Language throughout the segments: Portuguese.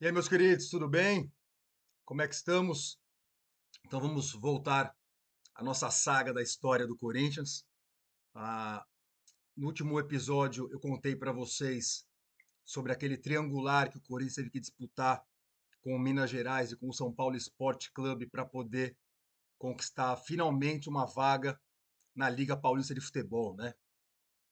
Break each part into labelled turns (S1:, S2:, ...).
S1: E aí, meus queridos, tudo bem? Como é que estamos? Então vamos voltar à nossa saga da história do Corinthians. Ah, no último episódio eu contei para vocês sobre aquele triangular que o Corinthians teve que disputar com o Minas Gerais e com o São Paulo Sport Clube para poder conquistar finalmente uma vaga na Liga Paulista de Futebol, né?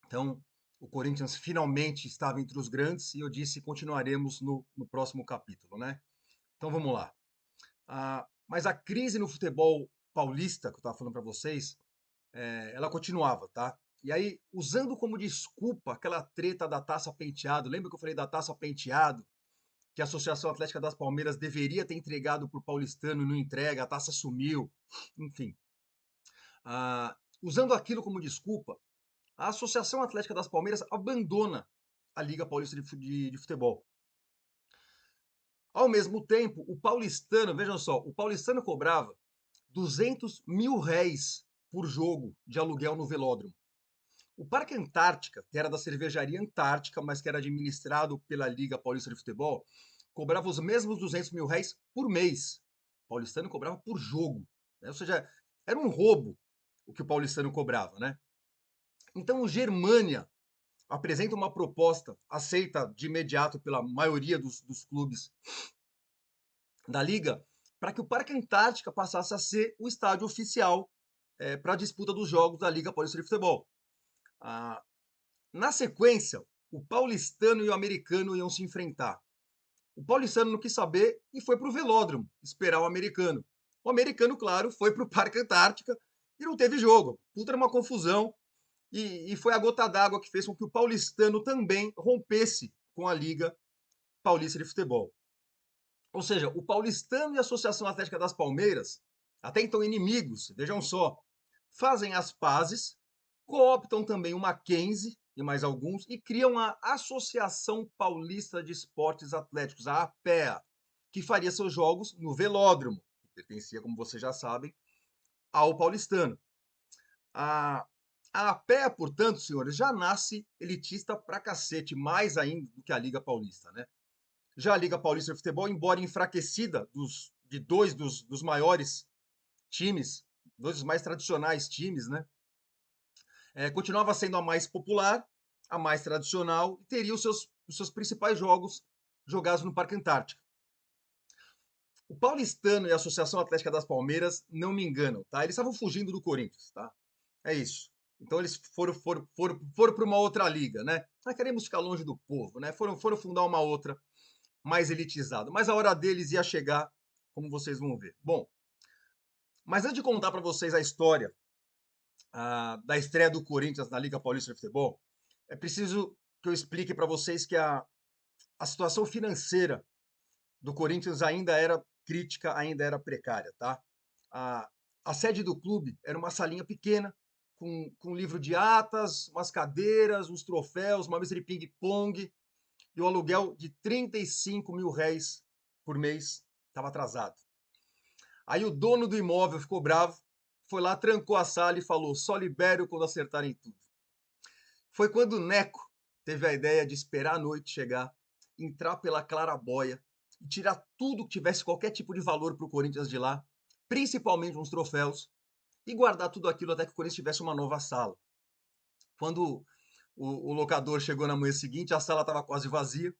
S1: Então o Corinthians finalmente estava entre os grandes e eu disse continuaremos no próximo capítulo, né? Então vamos lá. Mas a crise no futebol paulista, que eu estava falando para vocês, ela continuava, tá? E aí, usando como desculpa aquela treta da Taça Penteado, lembra que eu falei da Taça Penteado, que a Associação Atlética das Palmeiras deveria ter entregado para o paulistano e não entrega, a taça sumiu, enfim. Usando aquilo como desculpa, a Associação Atlética das Palmeiras abandona a Liga Paulista de Futebol. Ao mesmo tempo, o paulistano, vejam só, o paulistano cobrava 200 mil réis por jogo de aluguel no velódromo. O Parque Antártica, que era da cervejaria Antártica, mas que era administrado pela Liga Paulista de Futebol, cobrava os mesmos 200 mil réis por mês. O paulistano cobrava por jogo, né? Ou seja, era um roubo o que o paulistano cobrava, né? Então o Germânia apresenta uma proposta aceita de imediato pela maioria dos clubes da Liga para que o Parque Antártica passasse a ser o estádio oficial para a disputa dos jogos da Liga Paulista de Futebol. Ah, na sequência, o paulistano e o americano iam se enfrentar. O paulistano não quis saber e foi para o velódromo esperar o americano. O americano, claro, foi para o Parque Antártica e não teve jogo. Puta, era uma confusão. E foi a gota d'água que fez com que o paulistano também rompesse com a Liga Paulista de Futebol. Ou seja, o paulistano e a Associação Atlética das Palmeiras, até então inimigos, vejam só, fazem as pazes, cooptam também o Mackenzie e mais alguns e criam a Associação Paulista de Esportes Atléticos, a APEA, que faria seus jogos no velódromo, que pertencia, como vocês já sabem, ao paulistano. A, a APEA, portanto, senhores, já nasce elitista pra cacete, mais ainda do que a Liga Paulista, né? Já a Liga Paulista de Futebol, embora enfraquecida de dois dos maiores times, dois dos mais tradicionais times, né? Continuava sendo a mais popular, a mais tradicional e teria os seus principais jogos jogados no Parque Antártico. O Paulistano e a Associação Atlética das Palmeiras não me enganam, tá? Eles estavam fugindo do Corinthians, tá? É isso. Então eles foram para uma outra liga, né? Nós queremos ficar longe do povo, né? Foram fundar uma outra mais elitizada. Mas a hora deles ia chegar, como vocês vão ver. Bom, mas antes de contar para vocês a história da estreia do Corinthians na Liga Paulista de Futebol, é preciso que eu explique para vocês que a situação financeira do Corinthians ainda era crítica, ainda era precária, tá? A, a sede do clube era uma salinha pequena, com um livro de atas, umas cadeiras, uns troféus, uma mesa de ping-pong e o aluguel de 35 mil réis por mês estava atrasado. Aí o dono do imóvel ficou bravo, foi lá, trancou a sala e falou: só libero quando acertarem tudo. Foi quando o Neco teve a ideia de esperar a noite chegar, entrar pela claraboia e tirar tudo que tivesse qualquer tipo de valor para o Corinthians de lá, principalmente uns troféus, e guardar tudo aquilo até que o Corinthians tivesse uma nova sala. Quando o locador chegou na manhã seguinte, a sala estava quase vazia.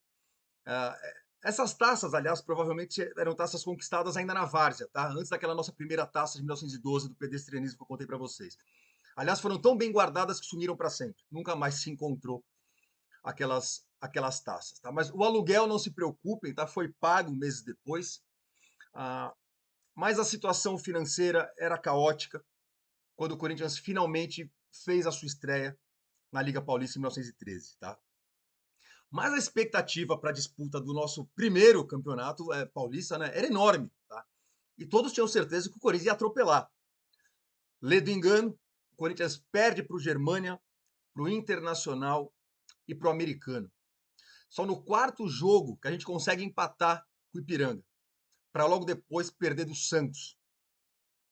S1: Ah, essas taças, aliás, provavelmente eram taças conquistadas ainda na várzea, tá? Antes daquela nossa primeira taça de 1912 do pedestrianismo que eu contei para vocês. Aliás, foram tão bem guardadas que sumiram para sempre. Nunca mais se encontrou aquelas taças, tá? Mas o aluguel, não se preocupem, tá? Foi pago meses depois. Ah, mas a situação financeira era caótica quando o Corinthians finalmente fez a sua estreia na Liga Paulista em 1913, tá? Mas a expectativa para a disputa do nosso primeiro campeonato paulista, né, era enorme, tá? E todos tinham certeza que o Corinthians ia atropelar. Lê do engano, o Corinthians perde para o Germânia, para o Internacional e para o Americano. Só no quarto jogo que a gente consegue empatar com o Ipiranga, para logo depois perder do Santos.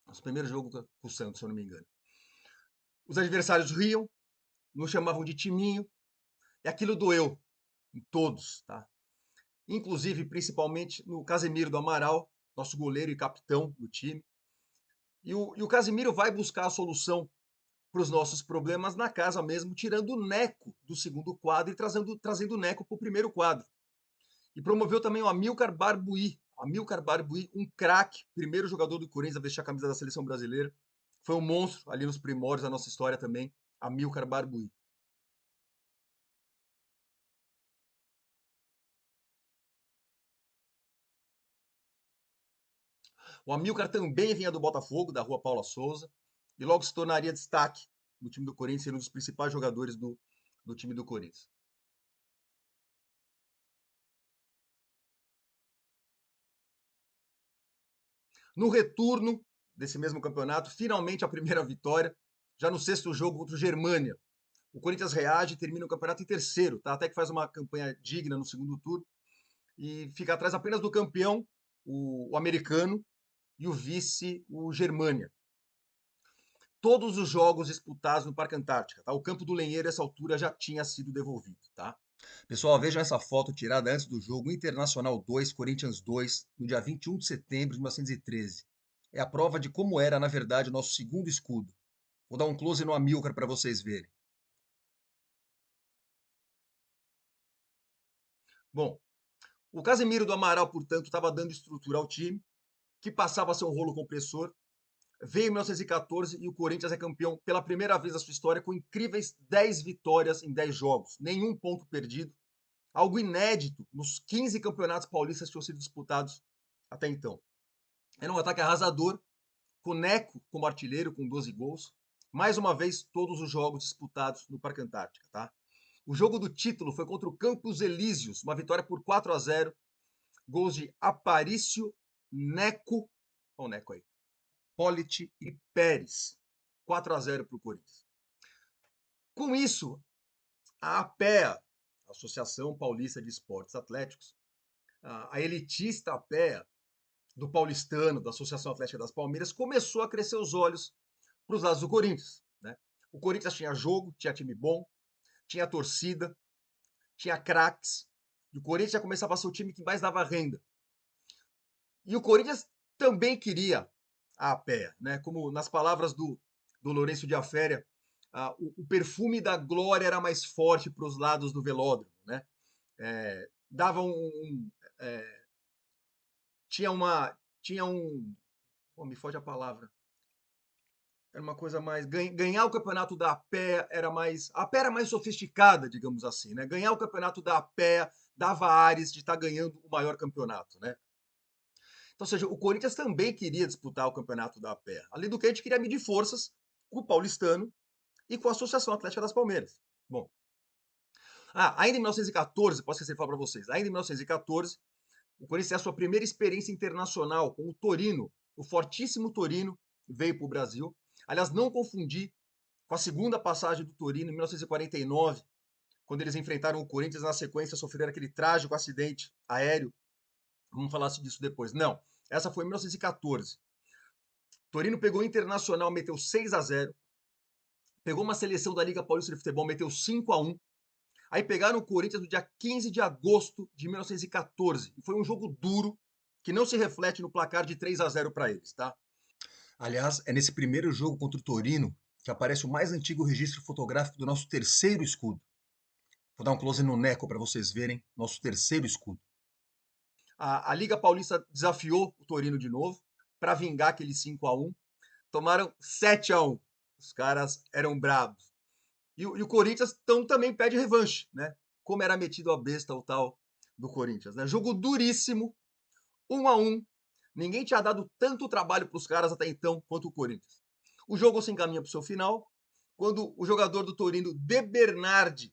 S1: Nosso primeiro jogo com o Santos, se eu não me engano. Os adversários riam, nos chamavam de timinho, e aquilo doeu em todos, tá? inclusive principalmente no Casemiro do Amaral, nosso goleiro e capitão do time. E o Casemiro vai buscar a solução para os nossos problemas na casa mesmo, tirando o Neco do segundo quadro e trazendo o Neco para o primeiro quadro. E promoveu também o Amilcar Barbuí. Amilcar Barbuí, um craque, primeiro jogador do Corinthians a vestir a camisa da seleção brasileira. Foi um monstro ali nos primórdios da nossa história também, Amilcar Barbuí. O Amilcar também vinha do Botafogo, da Rua Paula Souza, e logo se tornaria destaque no time do Corinthians, sendo um dos principais jogadores do time do Corinthians. No retorno desse mesmo campeonato, finalmente a primeira vitória, já no sexto jogo contra o Germânia. O Corinthians reage e termina o campeonato em terceiro, tá? Até que faz uma campanha digna no segundo turno e fica atrás apenas do campeão, o americano, e o vice, o Germânia. Todos os jogos disputados no Parque Antártica, tá? O campo do Lenheiro, essa altura, já tinha sido devolvido, tá? Pessoal, vejam essa foto tirada antes do jogo Internacional 2, Corinthians 2, no dia 21 de setembro de 1913. É a prova de como era, na verdade, o nosso segundo escudo. Vou dar um close no Amilcar para vocês verem. Bom, o Casemiro do Amaral, portanto, estava dando estrutura ao time, que passava a ser um rolo compressor. Veio em 1914 e o Corinthians é campeão pela primeira vez na sua história com incríveis 10 vitórias em 10 jogos, nenhum ponto perdido, algo inédito nos 15 campeonatos paulistas que tinham sido disputados até então. Era um ataque arrasador, com Neco como artilheiro com 12 gols. Mais uma vez, todos os jogos disputados no Parque Antártica, tá? O jogo do título foi contra o Campos Elíseos, uma vitória por 4-0, gols de Aparício, Neco, olha o Neco aí, Politi e Pérez. 4-0 para o Corinthians. Com isso, a APEA, Associação Paulista de Esportes Atléticos, a elitista APEA do paulistano, da Associação Atlética das Palmeiras, começou a crescer os olhos para os lados do Corinthians. Né? O Corinthians tinha jogo, tinha time bom, tinha torcida, tinha craques, e o Corinthians já começava a ser o time que mais dava renda. E o Corinthians também queria a APEA, né? Como nas palavras do Lourenço de Aféria, o perfume da glória era mais forte para os lados do velódromo, né? Dava tinha tinha um, oh, me foge a palavra, era uma coisa mais, ganhar o campeonato da APEA era mais, a APEA era mais sofisticada, digamos assim, né? Ganhar o campeonato da APEA dava ares de estar ganhando o maior campeonato, né? Então, ou seja, o Corinthians também queria disputar o campeonato da APEA. Além do que, a gente queria medir forças com o paulistano e com a Associação Atlética das Palmeiras. Bom, ainda em 1914, posso esquecer de falar para vocês, ainda em 1914, o Corinthians tem a sua primeira experiência internacional com o Torino, o fortíssimo Torino, veio para o Brasil. Aliás, não confundir com a segunda passagem do Torino, em 1949, quando eles enfrentaram o Corinthians, na sequência sofreram aquele trágico acidente aéreo. Vamos falar disso depois. Não, essa foi em 1914. Torino pegou o Internacional, meteu 6-0. Pegou uma seleção da Liga Paulista de Futebol, meteu 5-1. Aí pegaram o Corinthians no dia 15 de agosto de 1914. E foi um jogo duro, que não se reflete no placar de 3-0 para eles, tá? Aliás, é nesse primeiro jogo contra o Torino que aparece o mais antigo registro fotográfico do nosso terceiro escudo. Vou dar um close no Neco para vocês verem nosso terceiro escudo. A Liga Paulista desafiou o Torino de novo para vingar aquele 5-1. Tomaram 7-1. Os caras eram bravos. E o Corinthians também pede revanche, né? Como era metido a besta o tal do Corinthians, né? Jogo duríssimo, 1-1. Ninguém tinha dado tanto trabalho para os caras até então quanto o Corinthians. O jogo se encaminha para o seu final, quando o jogador do Torino, De Bernardi,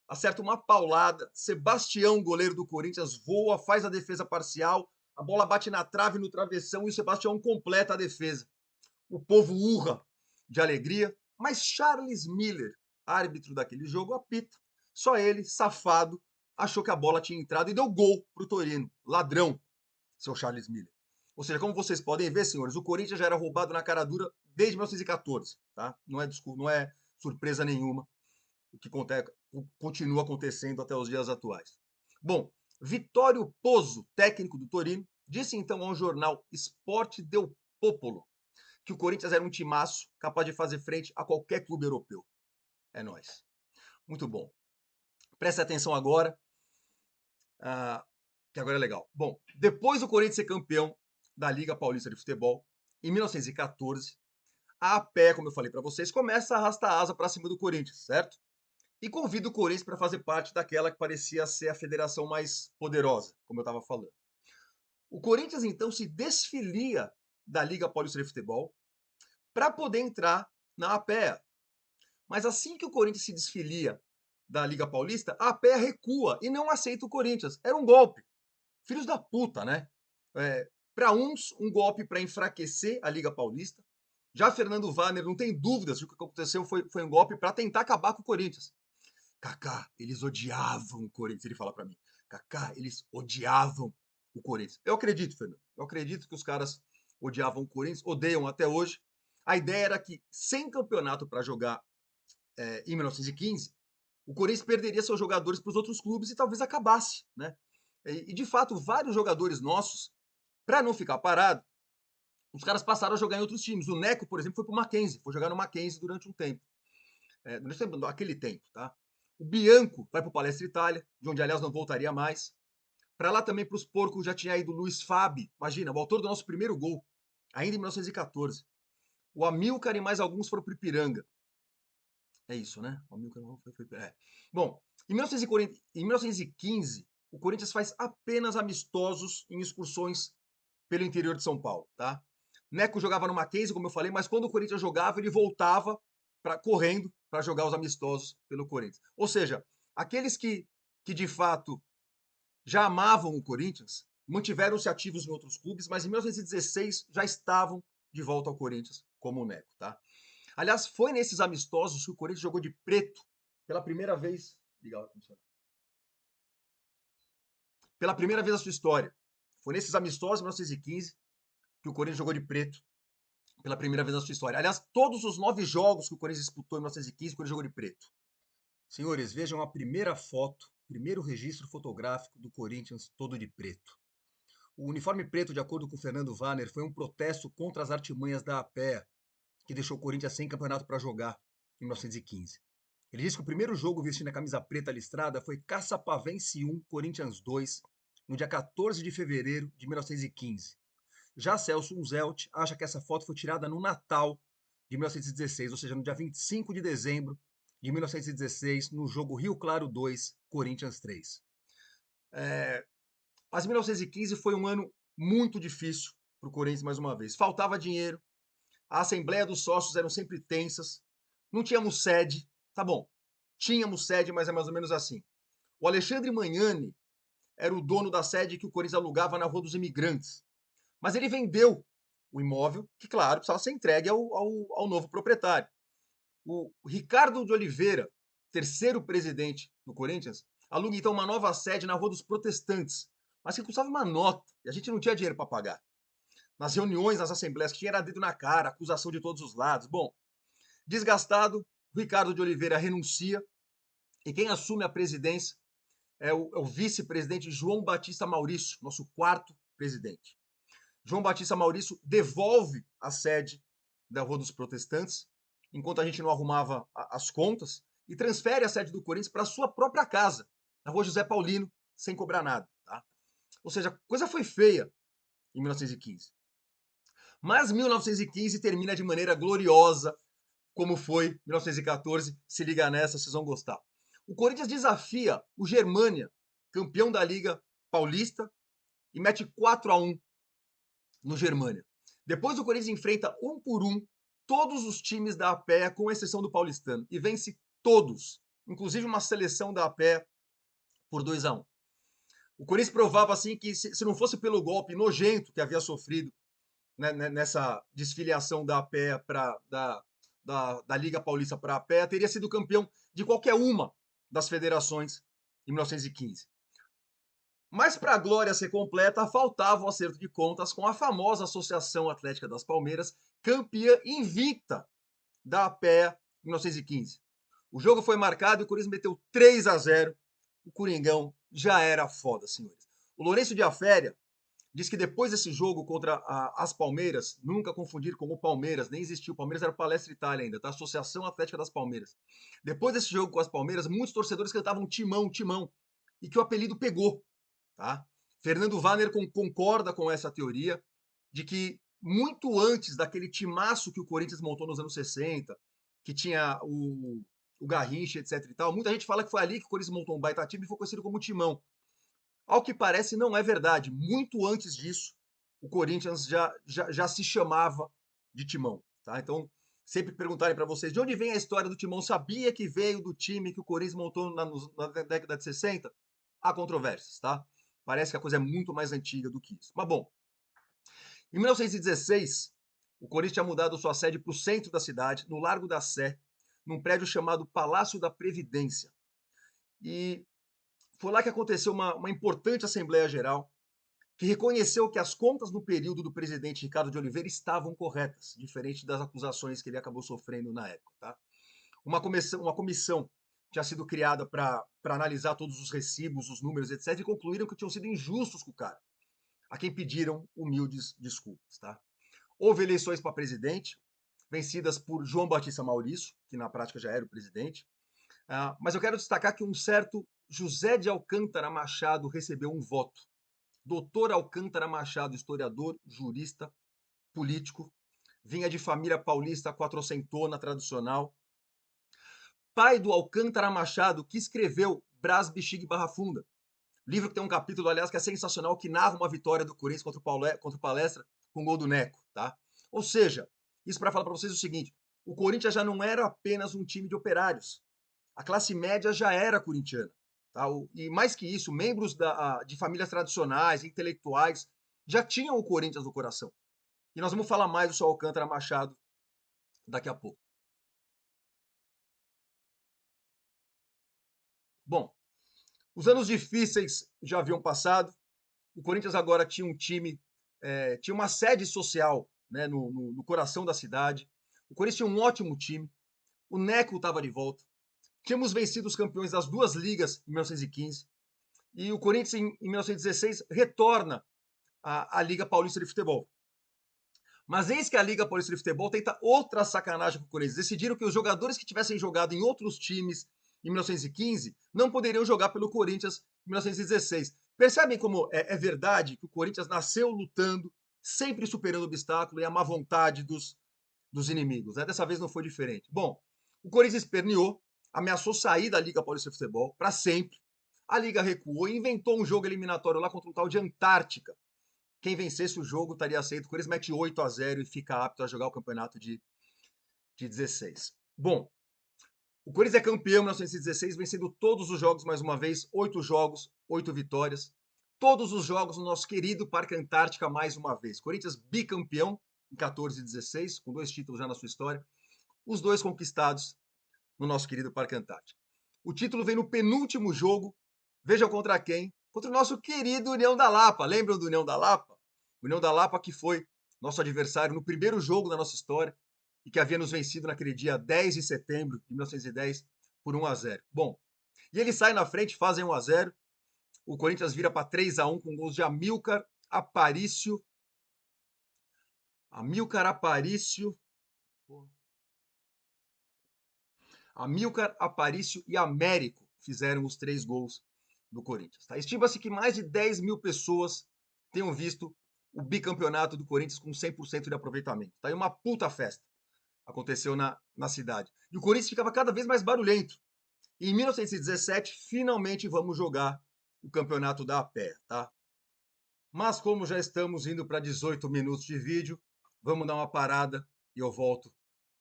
S1: acerta uma paulada. Sebastião, goleiro do Corinthians, voa, faz a defesa parcial, a bola bate na trave, no travessão, e o Sebastião completa a defesa. O povo urra de alegria, mas Charles Miller, árbitro daquele jogo, apita. Só ele, safado, achou que a bola tinha entrado e deu gol para o Torino. Ladrão, seu Charles Miller. Ou seja, como vocês podem ver, senhores, o Corinthians já era roubado na cara dura desde 1914, tá? Não é surpresa nenhuma o que continua acontecendo até os dias atuais. Bom, Vittorio Pozzo, técnico do Torino, disse então ao jornal Sport del Popolo que o Corinthians era um timaço capaz de fazer frente a qualquer clube europeu. É nóis. Muito bom. Preste atenção agora, que agora é legal. Bom, depois do Corinthians ser campeão da Liga Paulista de Futebol, em 1914, a APE, como eu falei para vocês, começa a arrastar a asa para cima do Corinthians, certo? E convida o Corinthians para fazer parte daquela que parecia ser a federação mais poderosa, como eu estava falando. O Corinthians, então, se desfilia da Liga Paulista de Futebol para poder entrar na APEA. Mas assim que o Corinthians se desfilia da Liga Paulista, a APEA recua e não aceita o Corinthians. Era um golpe. Filhos da puta, né? Para uns, um golpe para enfraquecer a Liga Paulista. Já Fernando Wagner não tem dúvidas de que o que aconteceu foi um golpe para tentar acabar com o Corinthians. Kaká, eles odiavam o Corinthians, ele fala para mim. Kaká, eles odiavam o Corinthians. Eu acredito, Fernando. Eu acredito que os caras odiavam o Corinthians, odeiam até hoje. A ideia era que, sem campeonato para jogar em 1915, o Corinthians perderia seus jogadores para os outros clubes e talvez acabasse, né? E de fato, vários jogadores nossos, para não ficar parado, os caras passaram a jogar em outros times. O Neco, por exemplo, foi para o Mackenzie, foi jogar no Mackenzie durante um tempo. Durante aquele tempo, tá? O Bianco vai para o Palestra Itália, de onde, aliás, não voltaria mais. Para lá também, para os porcos, já tinha ido o Luiz Fabi, imagina, o autor do nosso primeiro gol, ainda em 1914. O Amilcar e mais alguns foram para o Ipiranga. É isso, né? O Amilcar foi. Bom, em 1915, o Corinthians faz apenas amistosos em excursões pelo interior de São Paulo, tá? Neco jogava no Mackenzie, como eu falei, mas quando o Corinthians jogava, ele voltava correndo para jogar os amistosos pelo Corinthians. Ou seja, aqueles que de fato já amavam o Corinthians, mantiveram-se ativos em outros clubes, mas em 1916 já estavam de volta ao Corinthians, como o Neco, tá? Aliás, foi nesses amistosos que o Corinthians jogou de preto pela primeira vez. Pela primeira vez na sua história. Foi nesses amistosos, em 1915, que o Corinthians jogou de preto pela primeira vez na sua história. Aliás, todos os 9 jogos que o Corinthians disputou em 1915, o Corinthians jogou de preto. Senhores, vejam a primeira foto, primeiro registro fotográfico do Corinthians todo de preto. O uniforme preto, de acordo com Fernando Wagner, foi um protesto contra as artimanhas da APEA, que deixou o Corinthians sem campeonato para jogar em 1915. Ele disse que o primeiro jogo vestindo a camisa preta listrada foi Caçapavense 1, Corinthians 2, no dia 14 de fevereiro de 1915. Já Celso Unzelt acha que essa foto foi tirada no Natal de 1916, ou seja, no dia 25 de dezembro de 1916, no jogo Rio Claro 2, Corinthians 3. Mas 1915 foi um ano muito difícil para o Corinthians mais uma vez. Faltava dinheiro, a assembleia dos sócios eram sempre tensas, não tínhamos sede, tá bom, tínhamos sede, mas é mais ou menos assim. O Alexandre Magnani era o dono da sede que o Corinthians alugava na Rua dos Imigrantes, mas ele vendeu o imóvel, que claro, precisava ser entregue ao novo proprietário. O Ricardo de Oliveira, terceiro presidente do Corinthians, aluga então uma nova sede na Rua dos Protestantes, mas que custava uma nota, e a gente não tinha dinheiro para pagar. Nas reuniões, nas assembleias, que tinha era dedo na cara, acusação de todos os lados. Bom, desgastado, Ricardo de Oliveira renuncia, e quem assume a presidência é o vice-presidente João Batista Maurício, nosso quarto presidente. João Batista Maurício devolve a sede da Rua dos Protestantes, enquanto a gente não arrumava as contas, e transfere a sede do Corinthians para a sua própria casa, na Rua José Paulino, sem cobrar nada. Tá? Ou seja, a coisa foi feia em 1915. Mas 1915 termina de maneira gloriosa, como foi 1914. Se liga nessa, vocês vão gostar. O Corinthians desafia o Germânia, campeão da Liga Paulista, e mete 4-1 no Germânia. Depois o Corinthians enfrenta um por um todos os times da APEA, com exceção do paulistano, e vence todos, inclusive uma seleção da APEA por 2-1. O Corinthians provava assim que se não fosse pelo golpe nojento que havia sofrido, né, nessa desfiliação da APEA da Liga Paulista para a APEA, teria sido campeão de qualquer uma das federações em 1915. Mas para a glória ser completa, faltava o acerto de contas com a famosa Associação Atlética das Palmeiras, campeã invicta da APEA em 1915. O jogo foi marcado e o Corinthians meteu 3-0 o Coringão já era foda, senhores. O Lourenço de Aféria diz que depois desse jogo contra as Palmeiras, nunca confundir com o Palmeiras, nem existiu. O Palmeiras era o Palestra Itália ainda, tá? Associação Atlética das Palmeiras. Depois desse jogo com as Palmeiras, muitos torcedores cantavam Timão, Timão, e que o apelido pegou, tá? Fernando Wagner concorda com essa teoria de que muito antes daquele timaço que o Corinthians montou nos anos 60, que tinha o Garrincha, etc e tal, muita gente fala que foi ali que o Corinthians montou um baita time e foi conhecido como Timão. Ao que parece, não é verdade. Muito antes disso, o Corinthians já se chamava de Timão. Tá? Então, sempre perguntarem para vocês de onde vem a história do Timão, sabia que veio do time que o Corinthians montou na década de 60? Há controvérsias, tá? Parece que a coisa é muito mais antiga do que isso. Mas bom, em 1916, o Corinthians tinha mudado sua sede para o centro da cidade, no Largo da Sé, num prédio chamado Palácio da Previdência. E foi lá que aconteceu uma importante Assembleia Geral, que reconheceu que as contas no período do presidente Ricardo de Oliveira estavam corretas, diferente das acusações que ele acabou sofrendo na época. Tá? Uma comissão tinha sido criada para analisar todos os recibos, os números, etc., e concluíram que tinham sido injustos com o cara, a quem pediram humildes desculpas. Tá? Houve eleições para presidente, vencidas por João Batista Maurício, que na prática já era o presidente, mas eu quero destacar que um certo José de Alcântara Machado recebeu um voto. Doutor Alcântara Machado, historiador, jurista, político, vinha de família paulista quatrocentona tradicional. Pai do Alcântara Machado, que escreveu Brás, Bexiga e Barra Funda. Livro que tem um capítulo, aliás, que é sensacional, que narra uma vitória do Corinthians contra o Palestra com gol do Neco, tá? Ou seja, isso para falar para vocês o seguinte, o Corinthians já não era apenas um time de operários. A classe média já era corintiana. Tá? E mais que isso, membros de famílias tradicionais, intelectuais, já tinham o Corinthians no coração. E nós vamos falar mais do seu Alcântara Machado daqui a pouco. Bom, os anos difíceis já haviam passado. O Corinthians agora tinha um time, tinha uma sede social, né, no coração da cidade. O Corinthians tinha um ótimo time. O Neco estava de volta. Tínhamos vencido os campeões das duas ligas em 1915. E o Corinthians, em 1916, retorna à Liga Paulista de Futebol. Mas eis que a Liga Paulista de Futebol tenta outra sacanagem com o Corinthians. Decidiram que os jogadores que tivessem jogado em outros times em 1915 não poderiam jogar pelo Corinthians em 1916. Percebem como é verdade que o Corinthians nasceu lutando, sempre superando o obstáculo e a má vontade dos inimigos. Né? Dessa vez não foi diferente. Bom, o Corinthians esperneou, ameaçou sair da Liga Paulista de Futebol para sempre. A Liga recuou e inventou um jogo eliminatório lá contra um tal de Antártica. Quem vencesse o jogo estaria aceito. O Corinthians mete 8-0 e fica apto a jogar o campeonato de 16. Bom, o Corinthians é campeão em 1916, vencendo todos os jogos mais uma vez. 8 jogos, 8 vitórias. Todos os jogos no nosso querido Parque Antártica mais uma vez. Corinthians bicampeão em 14 e 16, com 2 títulos já na sua história. Os 2 conquistados no nosso querido Parque Antártica. O título vem no penúltimo jogo. Vejam contra quem? Contra o nosso querido União da Lapa. Lembram do União da Lapa? União da Lapa que foi nosso adversário no primeiro jogo da nossa história e que havia nos vencido naquele dia 10 de setembro de 1910 por 1-0. Bom, e eles saem na frente, fazem 1-0. O Corinthians vira para 3-1 com gols de Amílcar Aparício. Amílcar Aparício. Amílcar Aparício e Américo fizeram os 3 gols do Corinthians. Tá? Estima-se que mais de 10 mil pessoas tenham visto o bicampeonato do Corinthians com 100% de aproveitamento. Tá? E uma puta festa aconteceu na cidade. E o Corinthians ficava cada vez mais barulhento. E em 1917, finalmente vamos jogar o campeonato da APE, tá? Mas como já estamos indo para 18 minutos de vídeo, vamos dar uma parada e eu volto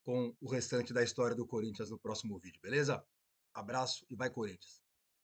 S1: com o restante da história do Corinthians no próximo vídeo, beleza? Abraço e vai Corinthians!